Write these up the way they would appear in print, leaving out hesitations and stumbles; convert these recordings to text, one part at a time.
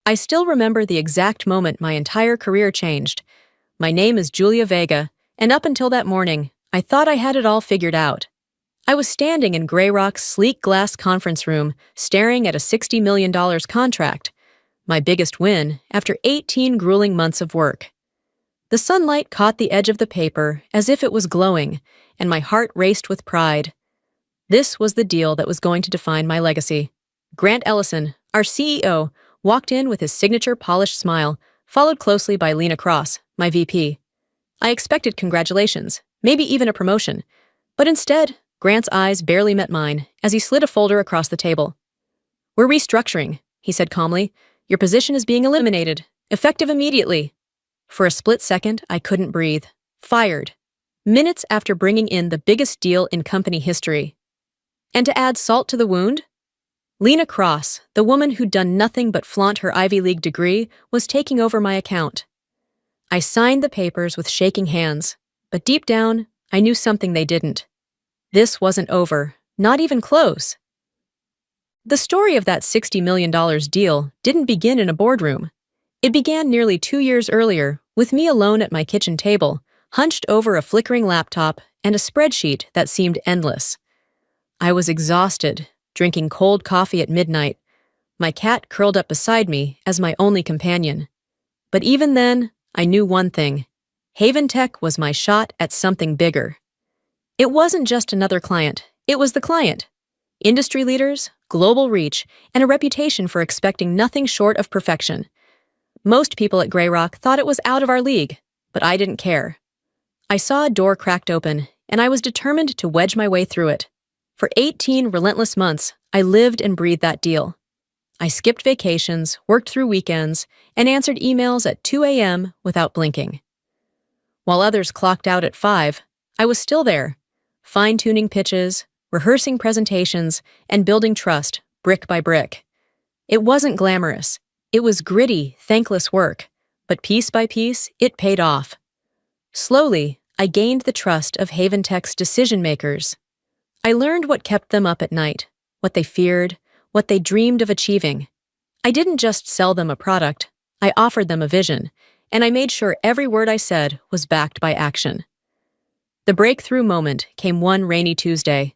I still remember the exact moment my entire career changed. My name is Julia Vega, and up until that morning, I thought I had it all figured out. I was standing in Grey Rock's sleek glass conference room, staring at a $60 million contract, my biggest win after 18 grueling months of work. The sunlight caught the edge of the paper as if it was glowing, and my heart raced with pride. This was the deal that was going to define my legacy. Grant Ellison, our CEO, walked in with his signature polished smile, followed closely by Lena Cross, my VP. I expected congratulations, maybe even a promotion, but instead, Grant's eyes barely met mine as he slid a folder across the table. "We're restructuring," he said calmly. "Your position is being eliminated, effective immediately." For a split second, I couldn't breathe. Fired. Minutes after bringing in the biggest deal in company history. And to add salt to the wound, Lena Cross, the woman who'd done nothing but flaunt her Ivy League degree, was taking over my account. I signed the papers with shaking hands, but deep down, I knew something they didn't. This wasn't over, not even close. The story of that $60 million deal didn't begin in a boardroom. It began nearly 2 years earlier, with me alone at my kitchen table, hunched over a flickering laptop and a spreadsheet that seemed endless. I was exhausted, drinking cold coffee at midnight, my cat curled up beside me as my only companion. But even then, I knew one thing. Haven Tech was my shot at something bigger. It wasn't just another client, it was the client. Industry leaders, global reach, and a reputation for expecting nothing short of perfection. Most people at Grey Rock thought it was out of our league, but I didn't care. I saw a door cracked open, and I was determined to wedge my way through it. For 18 relentless months, I lived and breathed that deal. I skipped vacations, worked through weekends, and answered emails at 2 a.m. without blinking. While others clocked out at 5, I was still there, fine-tuning pitches, rehearsing presentations, and building trust, brick by brick. It wasn't glamorous. It was gritty, thankless work, but piece by piece, it paid off. Slowly, I gained the trust of Haven Tech's decision-makers. I learned what kept them up at night, what they feared, what they dreamed of achieving. I didn't just sell them a product, I offered them a vision, and I made sure every word I said was backed by action. The breakthrough moment came one rainy Tuesday.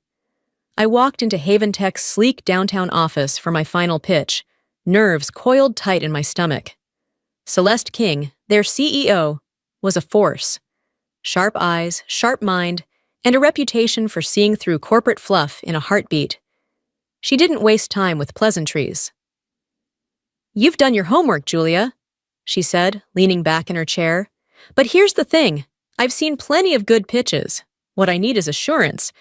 I walked into Haven Tech's sleek downtown office for my final pitch, nerves coiled tight in my stomach. Celeste King, their CEO, was a force. Sharp eyes, sharp mind, and a reputation for seeing through corporate fluff in a heartbeat. She didn't waste time with pleasantries. "You've done your homework, Julia," she said, leaning back in her chair. "But here's the thing. I've seen plenty of good pitches. What I need is assurance.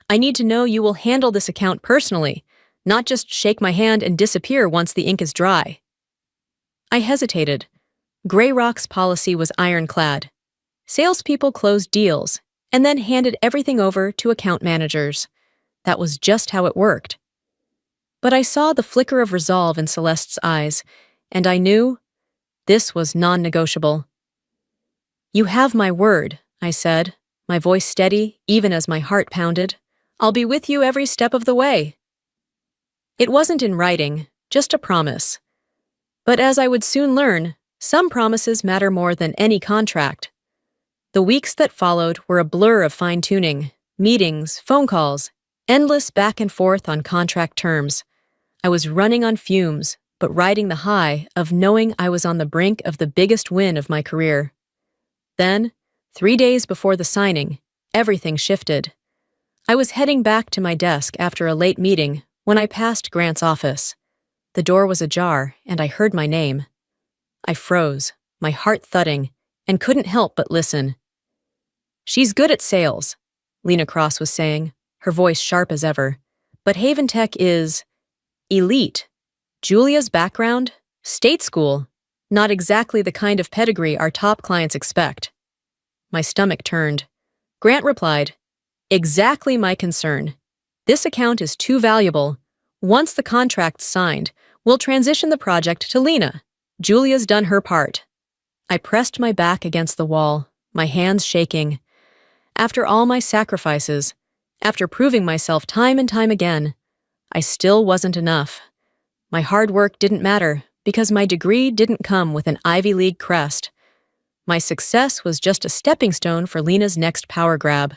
I need to know you will handle this account personally, not just shake my hand and disappear once the ink is dry." I hesitated. Grey Rock's policy was ironclad. Salespeople closed deals and then handed everything over to account managers. That was just how it worked. But I saw the flicker of resolve in Celeste's eyes, and I knew this was non-negotiable. "You have my word," I said, my voice steady even as my heart pounded. "I'll be with you every step of the way." It wasn't in writing, just a promise. But as I would soon learn, some promises matter more than any contract. The weeks that followed were a blur of fine-tuning, meetings, phone calls, endless back and forth on contract terms. I was running on fumes, but riding the high of knowing I was on the brink of the biggest win of my career. Then, 3 days before the signing, everything shifted. I was heading back to my desk after a late meeting when I passed Grant's office. The door was ajar, and I heard my name. I froze, my heart thudding, and couldn't help but listen. "She's good at sales," Lena Cross was saying, her voice sharp as ever. "But Haven Tech is elite. Julia's background? State school. Not exactly the kind of pedigree our top clients expect." My stomach turned. Grant replied, "Exactly my concern. This account is too valuable. Once the contract's signed, we'll transition the project to Lena. Julia's done her part." I pressed my back against the wall, my hands shaking. After all my sacrifices, after proving myself time and time again, I still wasn't enough. My hard work didn't matter, because my degree didn't come with an Ivy League crest. My success was just a stepping stone for Lena's next power grab.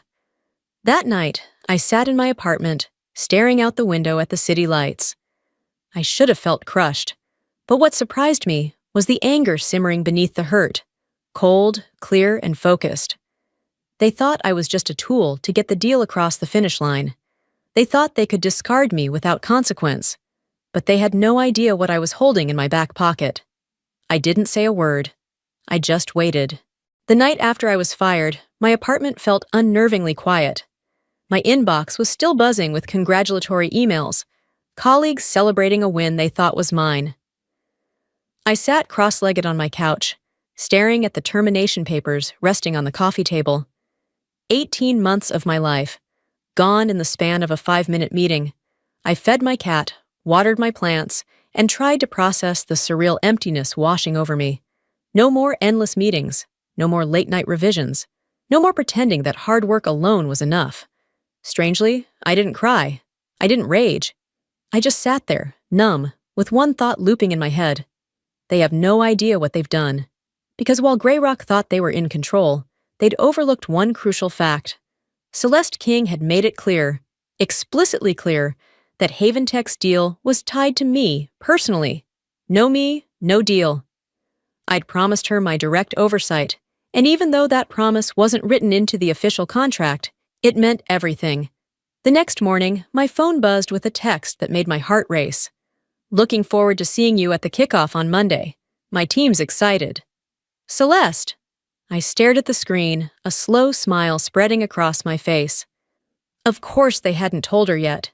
That night, I sat in my apartment, staring out the window at the city lights. I should have felt crushed, but what surprised me was the anger simmering beneath the hurt, cold, clear, and focused. They thought I was just a tool to get the deal across the finish line. They thought they could discard me without consequence, but they had no idea what I was holding in my back pocket. I didn't say a word. I just waited. The night after I was fired, my apartment felt unnervingly quiet. My inbox was still buzzing with congratulatory emails, colleagues celebrating a win they thought was mine. I sat cross-legged on my couch, staring at the termination papers resting on the coffee table. 18 months of my life, gone in the span of a 5-minute meeting. I fed my cat, watered my plants, and tried to process the surreal emptiness washing over me. No more endless meetings, no more late-night revisions, no more pretending that hard work alone was enough. Strangely, I didn't cry. I didn't rage. I just sat there, numb, with one thought looping in my head. They have no idea what they've done. Because while Greyrock thought they were in control, they'd overlooked one crucial fact. Celeste King had made it clear, explicitly clear, that Haven Tech's deal was tied to me, personally. No me, no deal. I'd promised her my direct oversight, and even though that promise wasn't written into the official contract, it meant everything. The next morning, my phone buzzed with a text that made my heart race. Looking forward to seeing you at the kickoff on Monday. My team's excited. Celeste! I stared at the screen, a slow smile spreading across my face. Of course they hadn't told her yet.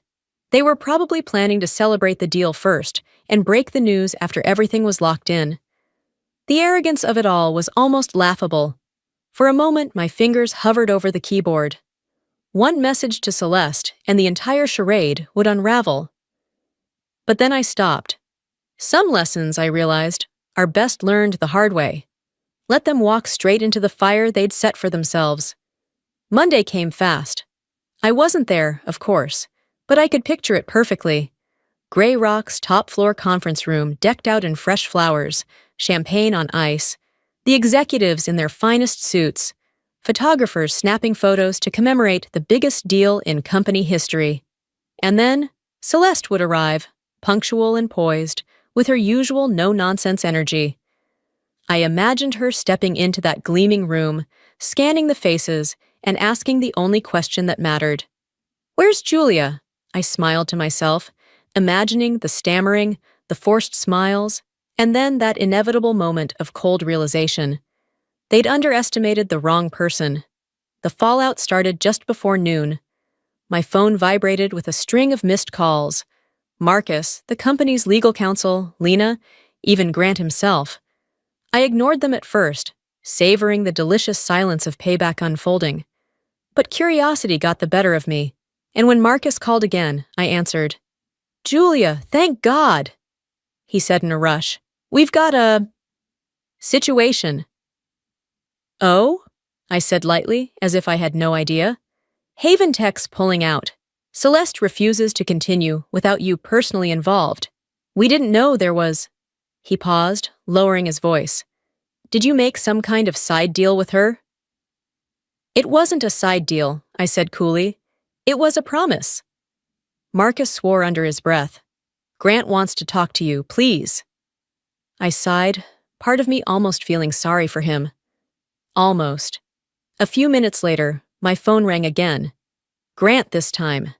They were probably planning to celebrate the deal first and break the news after everything was locked in. The arrogance of it all was almost laughable. For a moment, my fingers hovered over the keyboard. One message to Celeste, and the entire charade would unravel. But then I stopped. Some lessons, I realized, are best learned the hard way. Let them walk straight into the fire they'd set for themselves. Monday came fast. I wasn't there, of course, but I could picture it perfectly. Greyrock's top-floor conference room decked out in fresh flowers, champagne on ice, the executives in their finest suits, photographers snapping photos to commemorate the biggest deal in company history. And then, Celeste would arrive, punctual and poised, with her usual no-nonsense energy. I imagined her stepping into that gleaming room, scanning the faces, and asking the only question that mattered. "Where's Julia?" I smiled to myself, imagining the stammering, the forced smiles, and then that inevitable moment of cold realization. They'd underestimated the wrong person. The fallout started just before noon. My phone vibrated with a string of missed calls. Marcus, the company's legal counsel, Lena, even Grant himself. I ignored them at first, savoring the delicious silence of payback unfolding. But curiosity got the better of me, and when Marcus called again, I answered. "Julia, thank God," he said in a rush. "We've got a situation." "Oh?" I said lightly, as if I had no idea. "Haven Tech's pulling out. Celeste refuses to continue without you personally involved. We didn't know there was—" He paused, lowering his voice. "Did you make some kind of side deal with her?" "It wasn't a side deal," I said coolly. "It was a promise." Marcus swore under his breath. "Grant wants to talk to you, please." I sighed, part of me almost feeling sorry for him. Almost. A few minutes later, my phone rang again. Grant this time.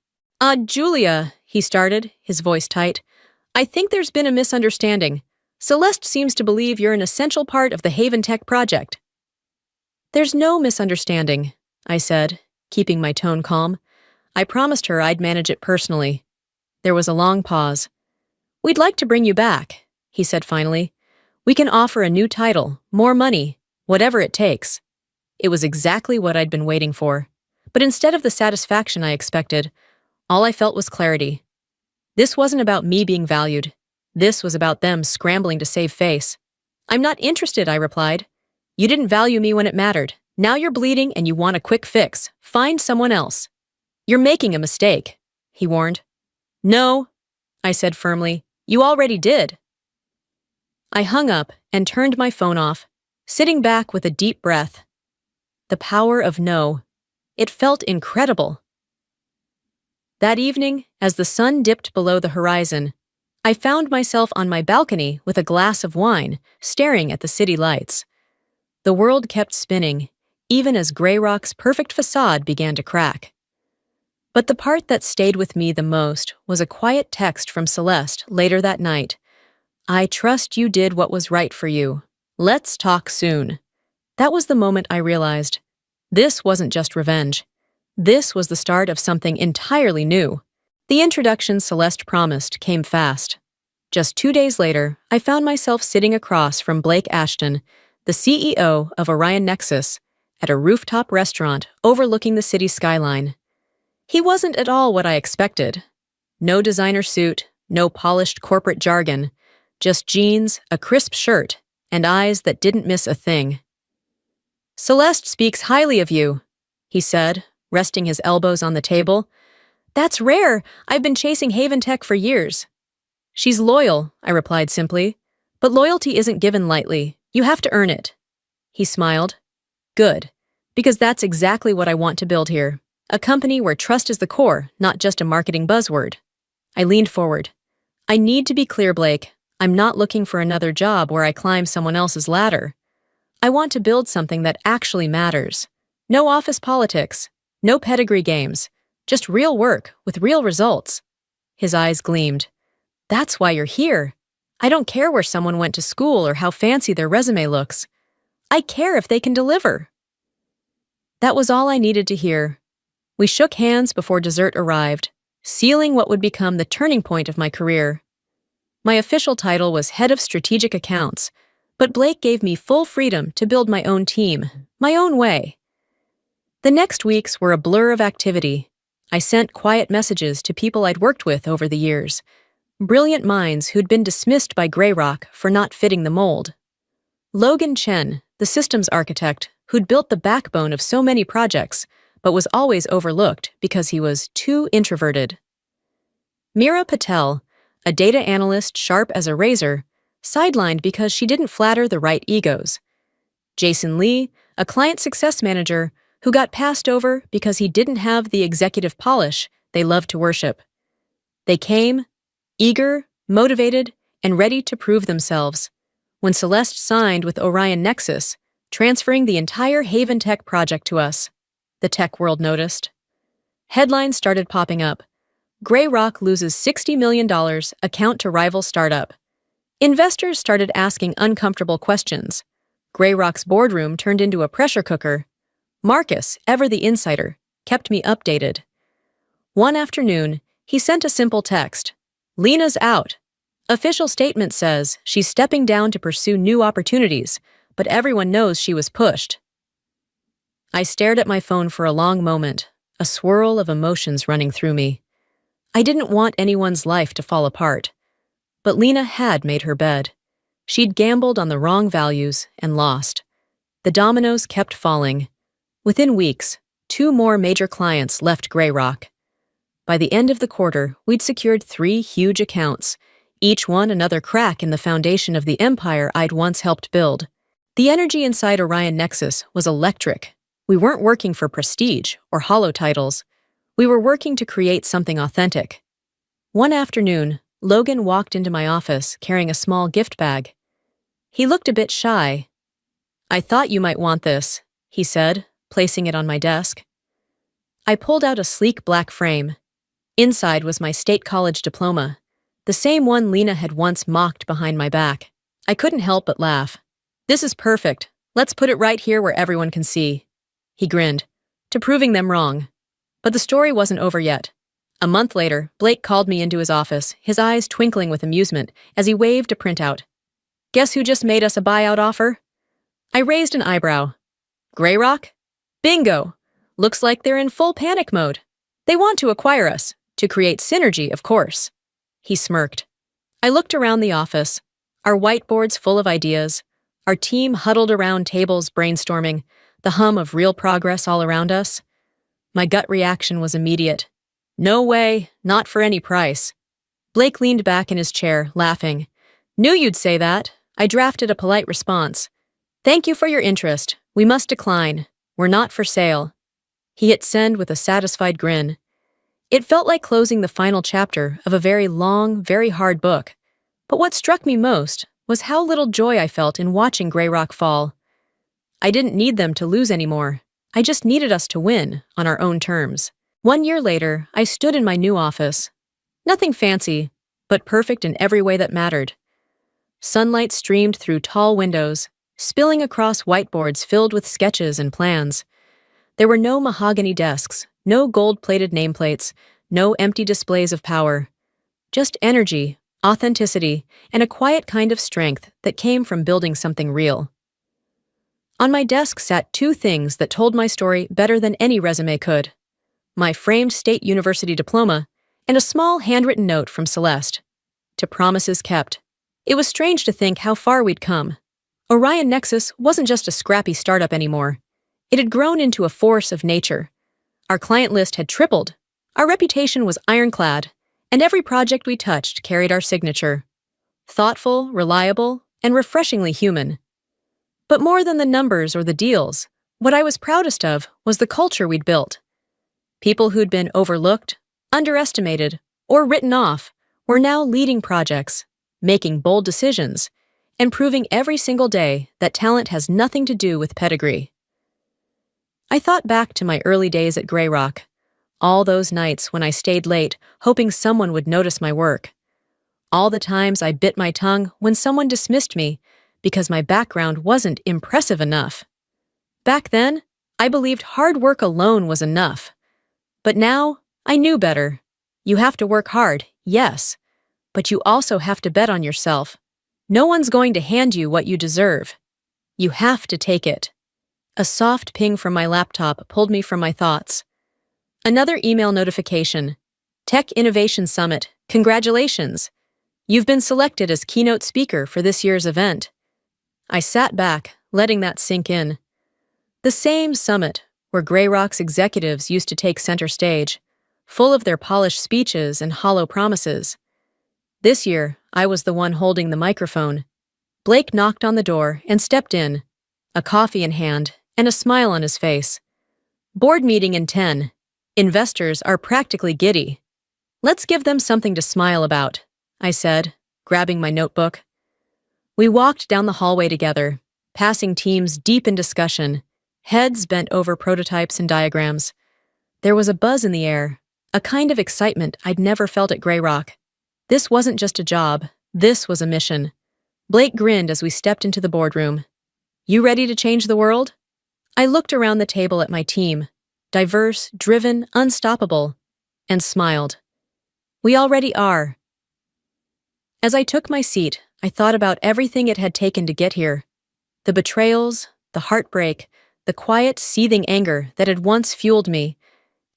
Julia," he started, his voice tight. "I think there's been a misunderstanding. Celeste seems to believe you're an essential part of the Haven Tech project." "There's no misunderstanding," I said, keeping my tone calm. I promised her I'd manage it personally. There was a long pause. "We'd like to bring you back," he said finally. "We can offer a new title, more money, whatever it takes." It was exactly what I'd been waiting for. But instead of the satisfaction I expected, all I felt was clarity. This wasn't about me being valued. This was about them scrambling to save face. "I'm not interested," I replied. "You didn't value me when it mattered. Now you're bleeding and you want a quick fix. Find someone else." "You're making a mistake," he warned. "No," I said firmly. "You already did." I hung up and turned my phone off, sitting back with a deep breath. The power of no. It felt incredible. That evening, as the sun dipped below the horizon, I found myself on my balcony with a glass of wine, staring at the city lights. The world kept spinning, even as Greyrock's perfect facade began to crack. But the part that stayed with me the most was a quiet text from Celeste later that night. "I trust you did what was right for you. Let's talk soon." That was the moment I realized this wasn't just revenge. This was the start of something entirely new. The introduction Celeste promised came fast. Just 2 days later, I found myself sitting across from Blake Ashton, the CEO of Orion Nexus, at a rooftop restaurant overlooking the city skyline. He wasn't at all what I expected. No designer suit, no polished corporate jargon, just jeans, a crisp shirt, and eyes that didn't miss a thing. "Celeste speaks highly of you," he said, resting his elbows on the table. "That's rare. I've been chasing Haven Tech for years." "She's loyal," I replied simply. "But loyalty isn't given lightly. You have to earn it." He smiled. "Good, because that's exactly what I want to build here. A company where trust is the core, not just a marketing buzzword." I leaned forward. "I need to be clear, Blake. I'm not looking for another job where I climb someone else's ladder. I want to build something that actually matters. No office politics, no pedigree games, just real work with real results." His eyes gleamed. "That's why you're here. I don't care where someone went to school or how fancy their resume looks. I care if they can deliver." That was all I needed to hear. We shook hands before dessert arrived, sealing what would become the turning point of my career. My official title was Head of Strategic Accounts, but Blake gave me full freedom to build my own team, my own way. The next weeks were a blur of activity. I sent quiet messages to people I'd worked with over the years, brilliant minds who'd been dismissed by Greyrock for not fitting the mold. Logan Chen, the systems architect who'd built the backbone of so many projects, but was always overlooked because he was too introverted. Mira Patel, a data analyst sharp as a razor, sidelined because she didn't flatter the right egos. Jason Lee, a client success manager who got passed over because he didn't have the executive polish they loved to worship. They came, eager, motivated, and ready to prove themselves. When Celeste signed with Orion Nexus, transferring the entire Haven Tech project to us, the tech world noticed. Headlines started popping up. Greyrock loses $60 million account to rival startup. Investors started asking uncomfortable questions. Greyrock's boardroom turned into a pressure cooker. Marcus, ever the insider, kept me updated. One afternoon, he sent a simple text. "Lena's out. Official statement says she's stepping down to pursue new opportunities, but everyone knows she was pushed." I stared at my phone for a long moment, a swirl of emotions running through me. I didn't want anyone's life to fall apart. But Lena had made her bed. She'd gambled on the wrong values and lost. The dominoes kept falling. Within weeks, 2 more major clients left Greyrock. By the end of the quarter, we'd secured 3 huge accounts, each one another crack in the foundation of the empire I'd once helped build. The energy inside Orion Nexus was electric. We weren't working for prestige or hollow titles. We were working to create something authentic. One afternoon, Logan walked into my office carrying a small gift bag. He looked a bit shy. "I thought you might want this," he said, placing it on my desk. I pulled out a sleek black frame. Inside was my state college diploma, the same one Lena had once mocked behind my back. I couldn't help but laugh. "This is perfect. Let's put it right here where everyone can see." He grinned, to proving them wrong. But the story wasn't over yet. A month later, Blake called me into his office, his eyes twinkling with amusement as he waved a printout. "Guess who just made us a buyout offer?" I raised an eyebrow. "Greyrock? Bingo! Looks like they're in full panic mode. They want to acquire us, to create synergy, of course." He smirked. I looked around the office, our whiteboards full of ideas, our team huddled around tables brainstorming, the hum of real progress all around us. My gut reaction was immediate. "No way, not for any price." Blake leaned back in his chair, laughing. "Knew you'd say that. I drafted a polite response. Thank you for your interest. We must decline. We're not for sale. He hit send with a satisfied grin. It felt like closing the final chapter of a very long, very hard book. But what struck me most was how little joy I felt in watching Grey Rock fall. I didn't need them to lose anymore. I just needed us to win on our own terms. 1 year later, I stood in my new office. Nothing fancy, but perfect in every way that mattered. Sunlight streamed through tall windows, spilling across whiteboards filled with sketches and plans. There were no mahogany desks, no gold-plated nameplates, no empty displays of power. Just energy, authenticity, and a quiet kind of strength that came from building something real. On my desk sat two things that told my story better than any resume could: my framed State University diploma and a small handwritten note from Celeste. To promises kept. It was strange to think how far we'd come. Orion Nexus wasn't just a scrappy startup anymore. It had grown into a force of nature. Our client list had tripled. Our reputation was ironclad, and every project we touched carried our signature. Thoughtful, reliable, and refreshingly human. But more than the numbers or the deals, what I was proudest of was the culture we'd built. People who'd been overlooked, underestimated, or written off were now leading projects, making bold decisions, and proving every single day that talent has nothing to do with pedigree. I thought back to my early days at Grey Rock, all those nights when I stayed late hoping someone would notice my work. All the times I bit my tongue when someone dismissed me because my background wasn't impressive enough. Back then, I believed hard work alone was enough. But now, I knew better. You have to work hard, yes, but you also have to bet on yourself. No one's going to hand you what you deserve. You have to take it. A soft ping from my laptop pulled me from my thoughts. Another email notification. Tech Innovation Summit, congratulations. You've been selected as keynote speaker for this year's event. I sat back, letting that sink in. The same summit where Grey Rock's executives used to take center stage, full of their polished speeches and hollow promises. This year, I was the one holding the microphone. Blake knocked on the door and stepped in, a coffee in hand and a smile on his face. Board meeting in 10. Investors are practically giddy. Let's give them something to smile about, I said, grabbing my notebook. We walked down the hallway together, passing teams deep in discussion, heads bent over prototypes and diagrams. There was a buzz in the air, a kind of excitement I'd never felt at Grey Rock. This wasn't just a job, this was a mission. Blake grinned as we stepped into the boardroom. You ready to change the world? I looked around the table at my team, diverse, driven, unstoppable, and smiled. We already are. As I took my seat, I thought about everything it had taken to get here. The betrayals, the heartbreak, the quiet, seething anger that had once fueled me,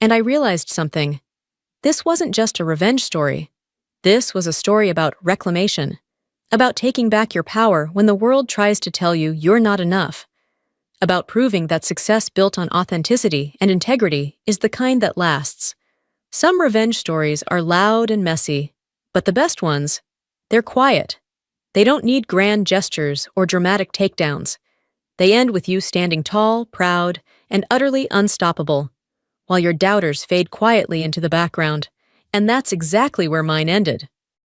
and I realized something. This wasn't just a revenge story. This was a story about reclamation, about taking back your power when the world tries to tell you you're not enough, about proving that success built on authenticity and integrity is the kind that lasts. Some revenge stories are loud and messy, but the best ones, they're quiet. They don't need grand gestures or dramatic takedowns. They end with you standing tall, proud, and utterly unstoppable, while your doubters fade quietly into the background. And that's exactly where mine ended.